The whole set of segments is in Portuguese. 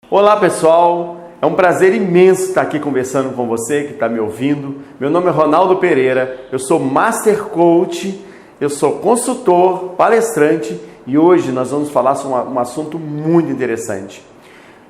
Olá pessoal, é um prazer imenso estar aqui conversando com você que está me ouvindo. Meu nome é Ronaldo Pereira, eu sou Master Coach, eu sou consultor, palestrante e hoje nós vamos falar sobre um assunto muito interessante.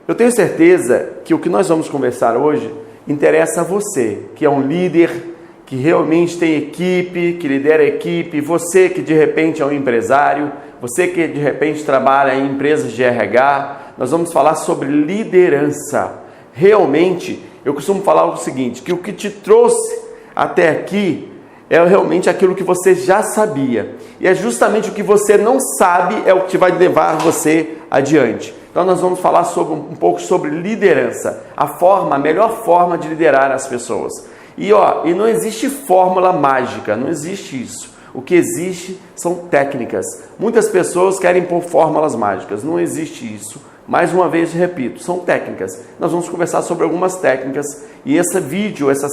Eu tenho certeza que o que nós vamos conversar hoje interessa a você, que é um líder, que realmente tem equipe, que lidera a equipe, você que de repente é um empresário, você que de repente trabalha em empresas de RH. Nós vamos falar sobre liderança. Realmente, eu costumo falar o seguinte, que o que te trouxe até aqui é realmente aquilo que você já sabia. E é justamente o que você não sabe é o que vai levar você adiante. Então nós vamos falar um pouco sobre liderança, a melhor forma de liderar as pessoas. E não existe fórmula mágica, não existe isso. O que existe são técnicas. Muitas pessoas querem pôr fórmulas mágicas, não existe isso. Mais uma vez, repito, são técnicas. Nós vamos conversar sobre algumas técnicas e essa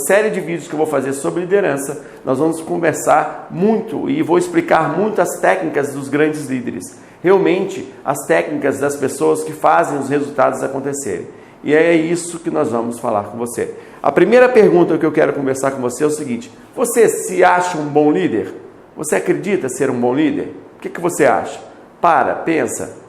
série de vídeos que eu vou fazer sobre liderança, nós vamos conversar muito e vou explicar muito as técnicas dos grandes líderes. Realmente, as técnicas das pessoas que fazem os resultados acontecerem. E é isso que nós vamos falar com você. A primeira pergunta que eu quero conversar com você é o seguinte: você se acha um bom líder? Você acredita ser um bom líder? O que você acha? Pensa.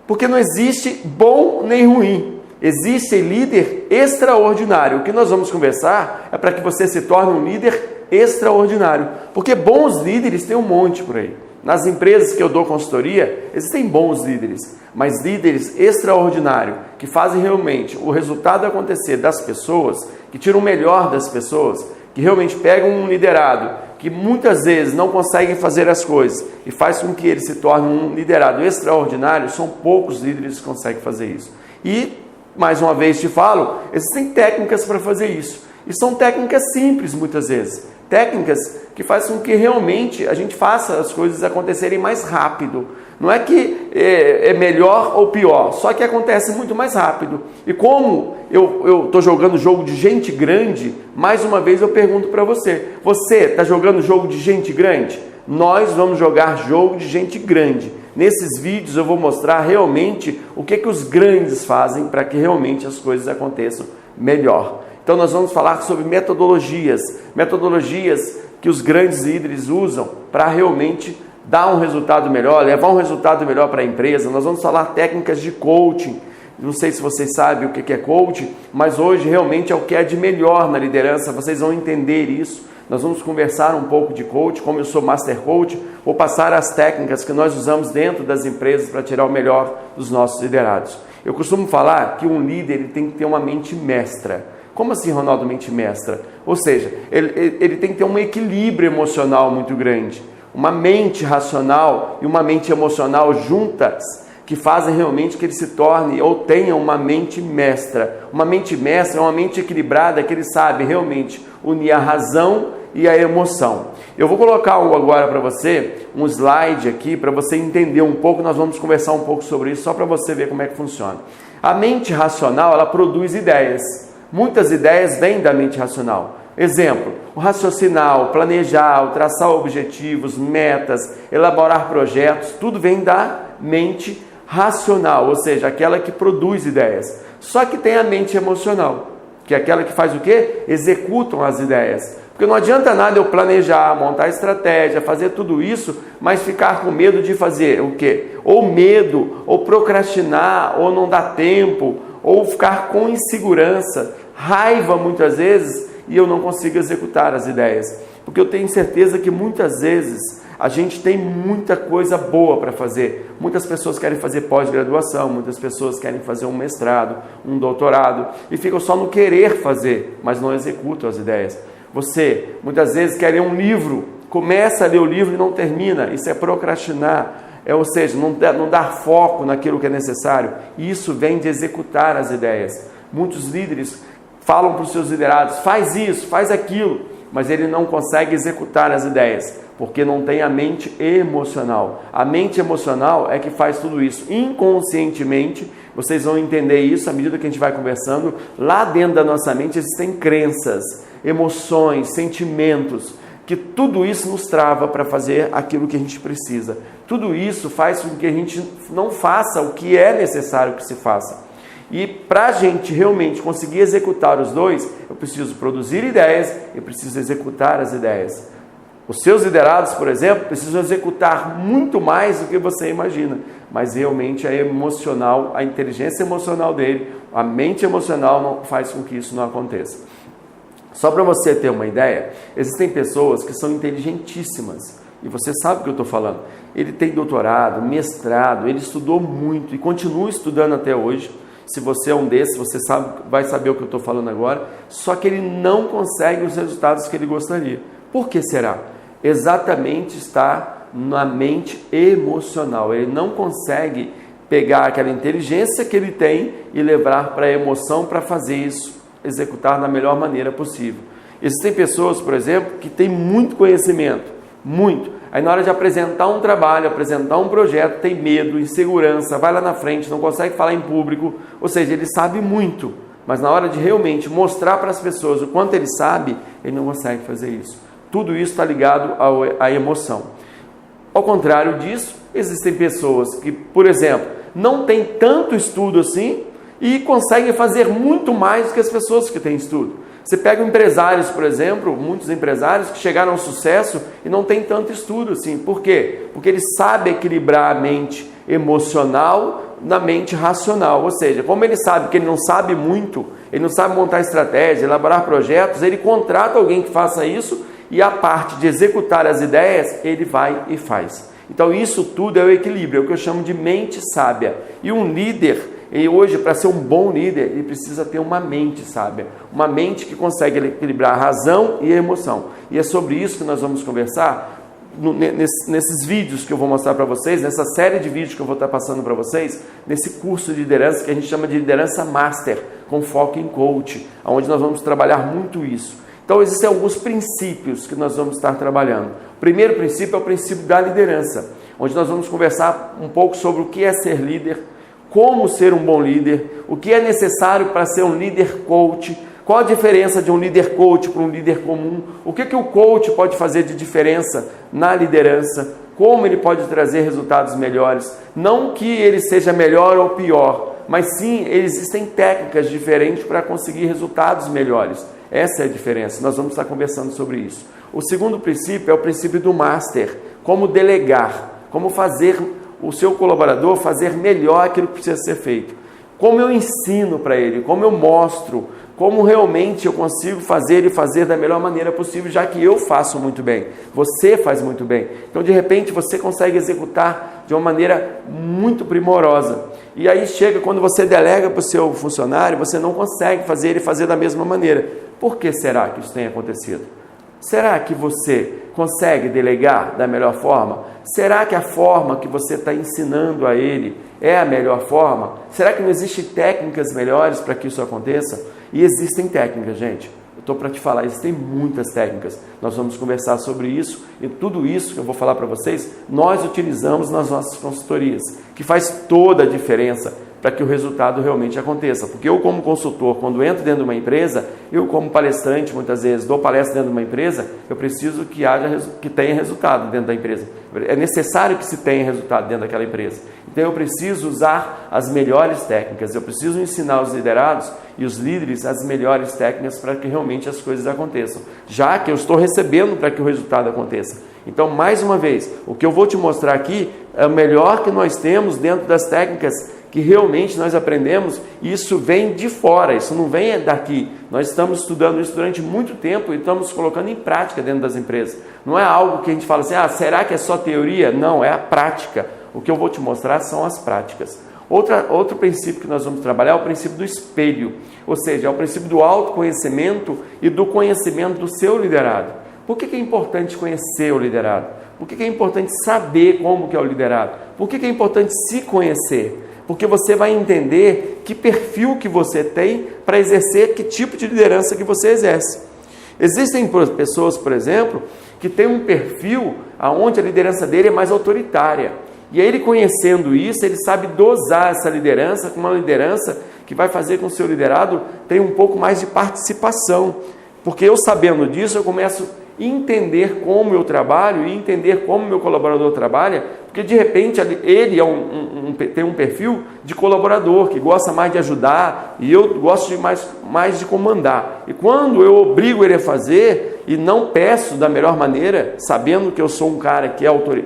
Porque não existe bom nem ruim. Existe líder extraordinário. O que nós vamos conversar é para que você se torne um líder extraordinário. Porque bons líderes tem um monte por aí. Nas empresas que eu dou consultoria, existem bons líderes, mas líderes extraordinários, que fazem realmente o resultado acontecer das pessoas, que tiram o melhor das pessoas, que realmente pegam um liderado, que muitas vezes não conseguem fazer as coisas e faz com que ele se torne um liderado extraordinário. São poucos líderes que conseguem fazer isso. E, mais uma vez te falo, existem técnicas para fazer isso. E são técnicas simples muitas vezes. Técnicas que fazem com que realmente a gente faça as coisas acontecerem mais rápido. Não é que é melhor ou pior, só que acontece muito mais rápido. E como eu estou jogando jogo de gente grande, mais uma vez eu pergunto para você: você está jogando jogo de gente grande? Nós vamos jogar jogo de gente grande. Nesses vídeos eu vou mostrar realmente o que os grandes fazem para que realmente as coisas aconteçam melhor. Então nós vamos falar sobre metodologias que os grandes líderes usam para realmente dar um resultado melhor, levar um resultado melhor para a empresa. Nós vamos falar técnicas de coaching. Não sei se vocês sabem o que é coaching, mas hoje realmente é o que é de melhor na liderança. Vocês vão entender isso. Nós vamos conversar um pouco de coaching. Como eu sou Master Coach, vou passar as técnicas que nós usamos dentro das empresas para tirar o melhor dos nossos liderados. Eu costumo falar que um líder ele tem que ter uma mente mestra. Como assim, Ronaldo, mente mestra? Ou seja, ele tem que ter um equilíbrio emocional muito grande. Uma mente racional e uma mente emocional juntas, que fazem realmente que ele se torne ou tenha uma mente mestra. Uma mente mestra é uma mente equilibrada que ele sabe realmente unir a razão e a emoção. Eu vou colocar agora para você um slide aqui para você entender um pouco. Nós vamos conversar um pouco sobre isso só para você ver como é que funciona. A mente racional, ela produz ideias. Muitas ideias vêm da mente racional. Exemplo, o raciocinar, o planejar, o traçar objetivos, metas, elaborar projetos, tudo vem da mente racional, ou seja, aquela que produz ideias. Só que tem a mente emocional, que é aquela que faz o quê? Executam as ideias. Porque não adianta nada eu planejar, montar estratégia, fazer tudo isso, mas ficar com medo de fazer o quê? Ou medo, ou procrastinar, ou não dar tempo, ou ficar com insegurança, raiva muitas vezes, e eu não consigo executar as ideias. Porque eu tenho certeza que muitas vezes a gente tem muita coisa boa para fazer. Muitas pessoas querem fazer pós-graduação, muitas pessoas querem fazer um mestrado, um doutorado, e ficam só no querer fazer, mas não executam as ideias. Você, muitas vezes, quer ler um livro, começa a ler o livro e não termina. Isso é procrastinar. Ou seja, não dar foco naquilo que é necessário. E isso vem de executar as ideias. Muitos líderes falam para os seus liderados: faz isso, faz aquilo, mas ele não consegue executar as ideias, porque não tem a mente emocional. A mente emocional é que faz tudo isso. Inconscientemente, vocês vão entender isso à medida que a gente vai conversando. Lá dentro da nossa mente existem crenças, emoções, sentimentos, que tudo isso nos trava para fazer aquilo que a gente precisa. Tudo isso faz com que a gente não faça o que é necessário que se faça. E para a gente realmente conseguir executar os dois, eu preciso produzir ideias e preciso executar as ideias. Os seus liderados, por exemplo, precisam executar muito mais do que você imagina, mas realmente é emocional, a inteligência emocional dele, a mente emocional não faz com que isso não aconteça. Só para você ter uma ideia, existem pessoas que são inteligentíssimas, e você sabe o que eu estou falando. Ele tem doutorado, mestrado, ele estudou muito e continua estudando até hoje. Se você é um desses, você vai saber o que eu estou falando agora, só que ele não consegue os resultados que ele gostaria. Por que será? Exatamente está na mente emocional. Ele não consegue pegar aquela inteligência que ele tem e levar para a emoção para fazer isso, executar da melhor maneira possível. Existem pessoas, por exemplo, que têm muito conhecimento, muito. Aí na hora de apresentar um trabalho, apresentar um projeto, tem medo, insegurança, vai lá na frente, não consegue falar em público, ou seja, ele sabe muito, mas na hora de realmente mostrar para as pessoas o quanto ele sabe, ele não consegue fazer isso. Tudo isso está ligado à emoção. Ao contrário disso, existem pessoas que, por exemplo, não têm tanto estudo assim e conseguem fazer muito mais do que as pessoas que têm estudo. Você pega empresários, por exemplo, muitos empresários que chegaram ao sucesso e não têm tanto estudo assim. Por quê? Porque ele sabe equilibrar a mente emocional na mente racional. Ou seja, como ele sabe que ele não sabe muito, ele não sabe montar estratégia, elaborar projetos, ele contrata alguém que faça isso e a parte de executar as ideias, ele vai e faz. Então isso tudo é o equilíbrio, é o que eu chamo de mente sábia. E um líder, e hoje, para ser um bom líder, ele precisa ter uma mente sábia, uma mente que consegue equilibrar a razão e a emoção. E é sobre isso que nós vamos conversar nesses vídeos que eu vou mostrar para vocês, nessa série de vídeos que eu vou estar passando para vocês, nesse curso de liderança que a gente chama de liderança master, com foco em coach, onde nós vamos trabalhar muito isso. Então existem alguns princípios que nós vamos estar trabalhando. O primeiro princípio é o princípio da liderança, onde nós vamos conversar um pouco sobre o que é ser líder, como ser um bom líder, o que é necessário para ser um líder coach, qual a diferença de um líder coach para um líder comum, o que o coach pode fazer de diferença na liderança, como ele pode trazer resultados melhores, não que ele seja melhor ou pior, mas sim, existem técnicas diferentes para conseguir resultados melhores. Essa é a diferença, nós vamos estar conversando sobre isso. O segundo princípio é o princípio do master, como delegar, como fazer o seu colaborador fazer melhor aquilo que precisa ser feito. Como eu ensino para ele, como eu mostro, como realmente eu consigo fazer e fazer da melhor maneira possível, já que eu faço muito bem, você faz muito bem. Então, de repente, você consegue executar de uma maneira muito primorosa. E aí chega, quando você delega para o seu funcionário, você não consegue fazer ele fazer da mesma maneira. Por que será que isso tem acontecido? Será que você consegue delegar da melhor forma? Será que a forma que você está ensinando a ele é a melhor forma? Será que não existem técnicas melhores para que isso aconteça? E existem técnicas, gente. Eu estou para te falar, existem muitas técnicas. Nós vamos conversar sobre isso e tudo isso que eu vou falar para vocês, nós utilizamos nas nossas consultorias, que faz toda a diferença para que o resultado realmente aconteça. Porque eu, como consultor, quando entro dentro de uma empresa, eu, como palestrante, muitas vezes dou palestra dentro de uma empresa, eu preciso que tenha resultado dentro da empresa. É necessário que se tenha resultado dentro daquela empresa. Então eu preciso usar as melhores técnicas, eu preciso ensinar os liderados e os líderes as melhores técnicas para que realmente as coisas aconteçam, já que eu estou recebendo para que o resultado aconteça. Então, mais uma vez, o que eu vou te mostrar aqui é o melhor que nós temos dentro das técnicas que realmente nós aprendemos, e isso vem de fora, isso não vem daqui. Nós estamos estudando isso durante muito tempo e estamos colocando em prática dentro das empresas. Não é algo que a gente fala assim, será que é só teoria? Não, é a prática. O que eu vou te mostrar são as práticas. Outro princípio que nós vamos trabalhar é o princípio do espelho, ou seja, é o princípio do autoconhecimento e do conhecimento do seu liderado. Por que é importante conhecer o liderado? Por que é importante saber como que é o liderado? Por que é importante se conhecer? Porque você vai entender que perfil que você tem para exercer, que tipo de liderança que você exerce. Existem pessoas, por exemplo, que têm um perfil onde a liderança dele é mais autoritária. E aí ele, conhecendo isso, ele sabe dosar essa liderança com uma liderança que vai fazer com que o seu liderado tenha um pouco mais de participação. Porque eu, sabendo disso, eu começo a entender como eu trabalho e entender como meu colaborador trabalha, porque de repente ele tem um perfil de colaborador, que gosta mais de ajudar, e eu gosto mais de comandar. E quando eu obrigo ele a fazer e não peço da melhor maneira, sabendo que eu sou um cara que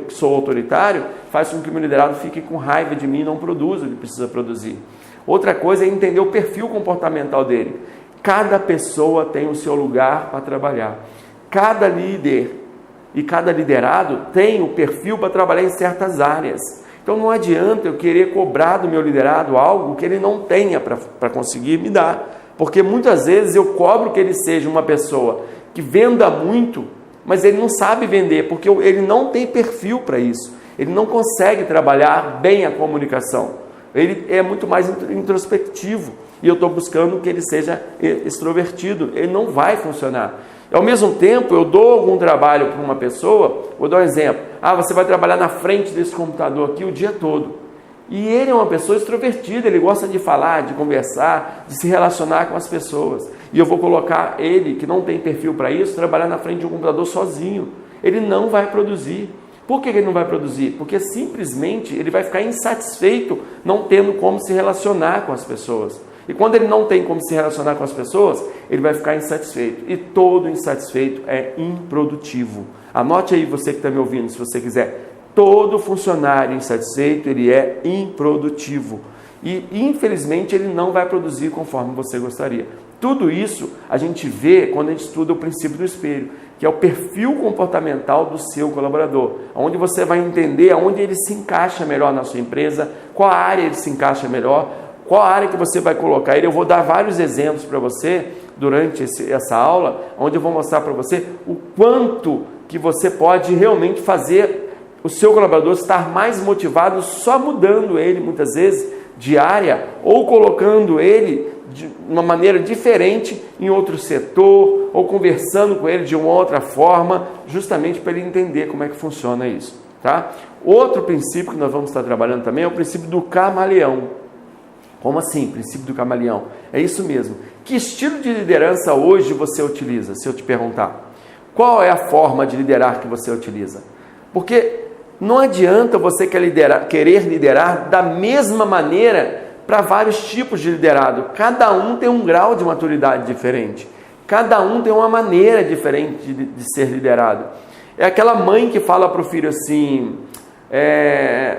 sou autoritário, faz com que o meu liderado fique com raiva de mim e não produza o que precisa produzir. Outra coisa é entender o perfil comportamental dele. Cada pessoa tem o seu lugar para trabalhar. Cada líder e cada liderado tem o perfil para trabalhar em certas áreas. Então não adianta eu querer cobrar do meu liderado algo que ele não tenha para conseguir me dar. Porque muitas vezes eu cobro que ele seja uma pessoa que venda muito, mas ele não sabe vender, porque ele não tem perfil para isso. Ele não consegue trabalhar bem a comunicação. Ele é muito mais introspectivo. E eu estou buscando que ele seja extrovertido. Ele não vai funcionar. Ao mesmo tempo, eu dou algum trabalho para uma pessoa, vou dar um exemplo. Você vai trabalhar na frente desse computador aqui o dia todo. E ele é uma pessoa extrovertida, ele gosta de falar, de conversar, de se relacionar com as pessoas. E eu vou colocar ele, que não tem perfil para isso, trabalhar na frente de um computador sozinho. Ele não vai produzir. Por que ele não vai produzir? Porque simplesmente ele vai ficar insatisfeito não tendo como se relacionar com as pessoas. E quando ele não tem como se relacionar com as pessoas, ele vai ficar insatisfeito. E todo insatisfeito é improdutivo. Anote aí, você que está me ouvindo, se você quiser. Todo funcionário insatisfeito, ele é improdutivo. E, infelizmente, ele não vai produzir conforme você gostaria. Tudo isso a gente vê quando a gente estuda o princípio do espelho, que é o perfil comportamental do seu colaborador, onde você vai entender aonde ele se encaixa melhor na sua empresa, qual área ele se encaixa melhor, qual área que você vai colocar ele. Eu vou dar vários exemplos para você durante essa aula, onde eu vou mostrar para você o quanto que você pode realmente fazer o seu colaborador estar mais motivado só mudando ele, muitas vezes, de área, ou colocando ele de uma maneira diferente em outro setor, ou conversando com ele de uma outra forma, justamente para ele entender como é que funciona isso. Tá? Outro princípio que nós vamos estar trabalhando também é o princípio do camaleão. Como assim, princípio do camaleão? É isso mesmo. Que estilo de liderança hoje você utiliza, se eu te perguntar? Qual é a forma de liderar que você utiliza? Porque não adianta você querer liderar da mesma maneira para vários tipos de liderado. Cada um tem um grau de maturidade diferente. Cada um tem uma maneira diferente de ser liderado. É aquela mãe que fala para o filho assim...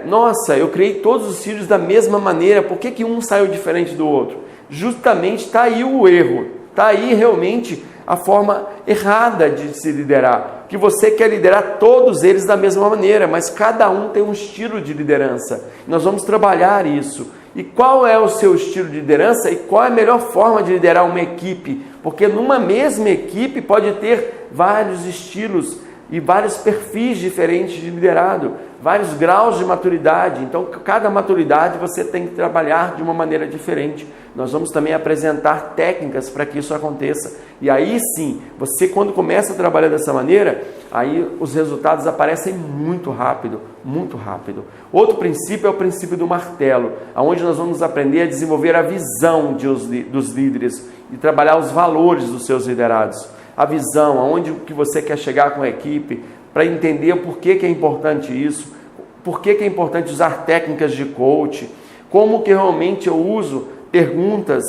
nossa, eu criei todos os filhos da mesma maneira, por que um saiu diferente do outro? Justamente está aí o erro, está aí realmente a forma errada de se liderar, que você quer liderar todos eles da mesma maneira, mas cada um tem um estilo de liderança. Nós vamos trabalhar isso. E qual é o seu estilo de liderança e qual é a melhor forma de liderar uma equipe? Porque numa mesma equipe pode ter vários estilos e vários perfis diferentes de liderado, vários graus de maturidade. Então, cada maturidade você tem que trabalhar de uma maneira diferente. Nós vamos também apresentar técnicas para que isso aconteça. E aí sim, você quando começa a trabalhar dessa maneira, aí os resultados aparecem muito rápido, muito rápido. Outro princípio é o princípio do martelo, onde nós vamos aprender a desenvolver a visão dos líderes e trabalhar os valores dos seus liderados. A visão, aonde que você quer chegar com a equipe, para entender por que é importante isso, por que é importante usar técnicas de coach, como que realmente eu uso perguntas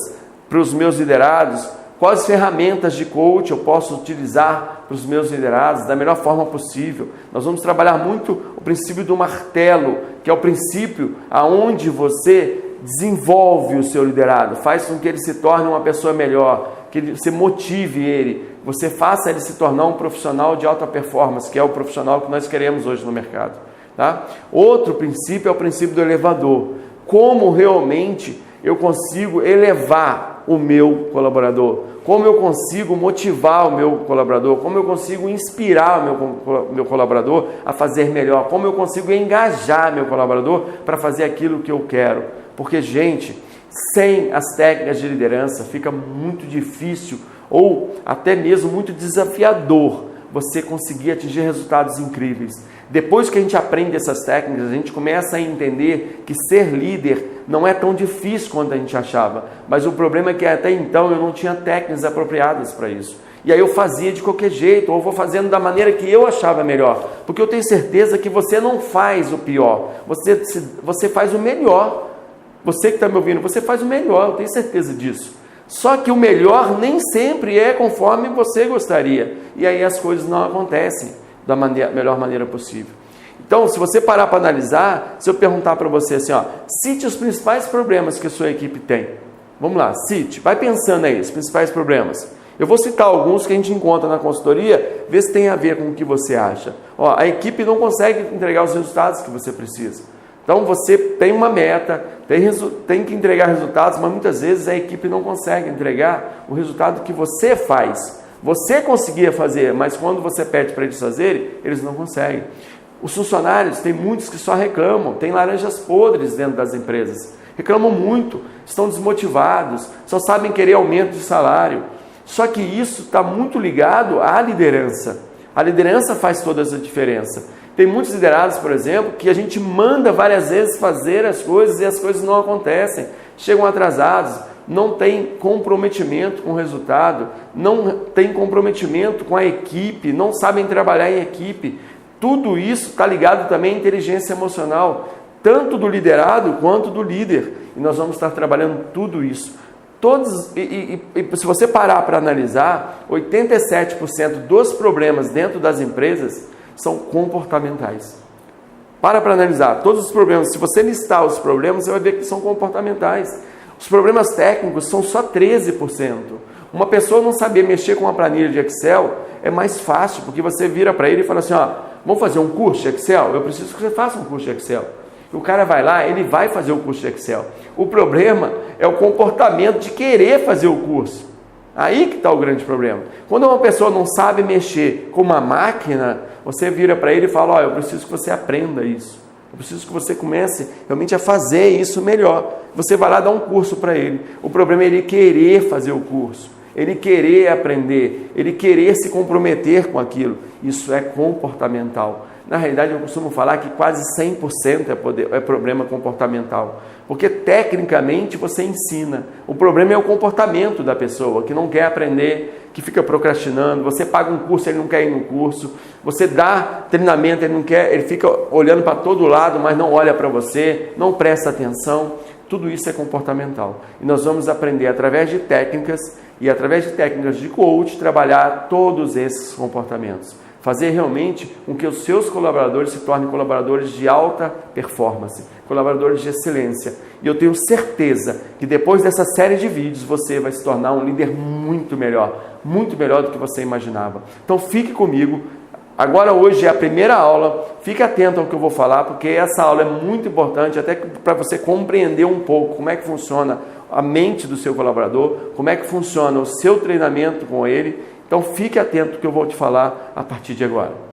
para os meus liderados, quais ferramentas de coach eu posso utilizar para os meus liderados da melhor forma possível. Nós vamos trabalhar muito o princípio do martelo, que é o princípio aonde você desenvolve o seu liderado, faz com que ele se torne uma pessoa melhor, que você motive ele, você faça ele se tornar um profissional de alta performance, que é o profissional que nós queremos hoje no mercado. Tá? Outro princípio é o princípio do elevador. Como realmente eu consigo elevar o meu colaborador? Como eu consigo motivar o meu colaborador? Como eu consigo inspirar o meu colaborador a fazer melhor? Como eu consigo engajar meu colaborador para fazer aquilo que eu quero? Porque, gente, sem as técnicas de liderança fica muito difícil ou até mesmo muito desafiador você conseguir atingir resultados incríveis. Depois que a gente aprende essas técnicas, a gente começa a entender que ser líder não é tão difícil quanto a gente achava. Mas o problema é que até então eu não tinha técnicas apropriadas para isso. E aí eu fazia de qualquer jeito, ou vou fazendo da maneira que eu achava melhor. Porque eu tenho certeza que você não faz o pior, você faz o melhor. Você que está me ouvindo, você faz o melhor, eu tenho certeza disso. Só que o melhor nem sempre é conforme você gostaria. E aí as coisas não acontecem da melhor maneira possível. Então, se você parar para analisar, se eu perguntar para você assim, cite os principais problemas que a sua equipe tem. Vamos lá, cite, vai pensando aí, os principais problemas. Eu vou citar alguns que a gente encontra na consultoria, vê se tem a ver com o que você acha. A equipe não consegue entregar os resultados que você precisa. Então, você tem uma meta, tem que entregar resultados, mas muitas vezes a equipe não consegue entregar o resultado que você faz. Você conseguia fazer, mas quando você pede para eles fazerem, eles não conseguem. Os funcionários, tem muitos que só reclamam, tem laranjas podres dentro das empresas. Reclamam muito, estão desmotivados, só sabem querer aumento de salário. Só que isso está muito ligado à liderança. A liderança faz toda essa diferença. Tem muitos liderados, por exemplo, que a gente manda várias vezes fazer as coisas e as coisas não acontecem. Chegam atrasados, não tem comprometimento com o resultado, não tem comprometimento com a equipe, não sabem trabalhar em equipe. Tudo isso está ligado também à inteligência emocional, tanto do liderado quanto do líder. E nós vamos estar trabalhando tudo isso. Se você parar para analisar, 87% dos problemas dentro das empresas são comportamentais. Para analisar todos os problemas. Se você listar os problemas, você vai ver que são comportamentais. Os problemas técnicos são só 13%. Uma pessoa não saber mexer com uma planilha de Excel é mais fácil, porque você vira para ele e fala assim, vamos fazer um curso de Excel? Eu preciso que você faça um curso de Excel. O cara vai lá, ele vai fazer o curso de Excel. O problema é o comportamento de querer fazer o curso. Aí que está o grande problema. Quando uma pessoa não sabe mexer com uma máquina, você vira para ele e fala, eu preciso que você aprenda isso. Eu preciso que você comece realmente a fazer isso melhor. Você vai lá dar um curso para ele. O problema é ele querer fazer o curso, ele querer aprender, ele querer se comprometer com aquilo. Isso é comportamental. Na realidade, eu costumo falar que quase 100% é problema comportamental. Porque tecnicamente você ensina. O problema é o comportamento da pessoa, que não quer aprender, que fica procrastinando. Você paga um curso, ele não quer ir no curso. Você dá treinamento, ele não quer, ele fica olhando para todo lado, mas não olha para você, não presta atenção. Tudo isso é comportamental. E nós vamos aprender através de técnicas e através de técnicas de coach, trabalhar todos esses comportamentos. Fazer realmente com que os seus colaboradores se tornem colaboradores de alta performance, colaboradores de excelência. E eu tenho certeza que depois dessa série de vídeos você vai se tornar um líder muito melhor do que você imaginava. Então fique comigo. Agora hoje é a primeira aula, fique atento ao que eu vou falar, porque essa aula é muito importante, até para você compreender um pouco como é que funciona a mente do seu colaborador, como é que funciona o seu treinamento com ele. Então fique atento ao que eu vou te falar a partir de agora.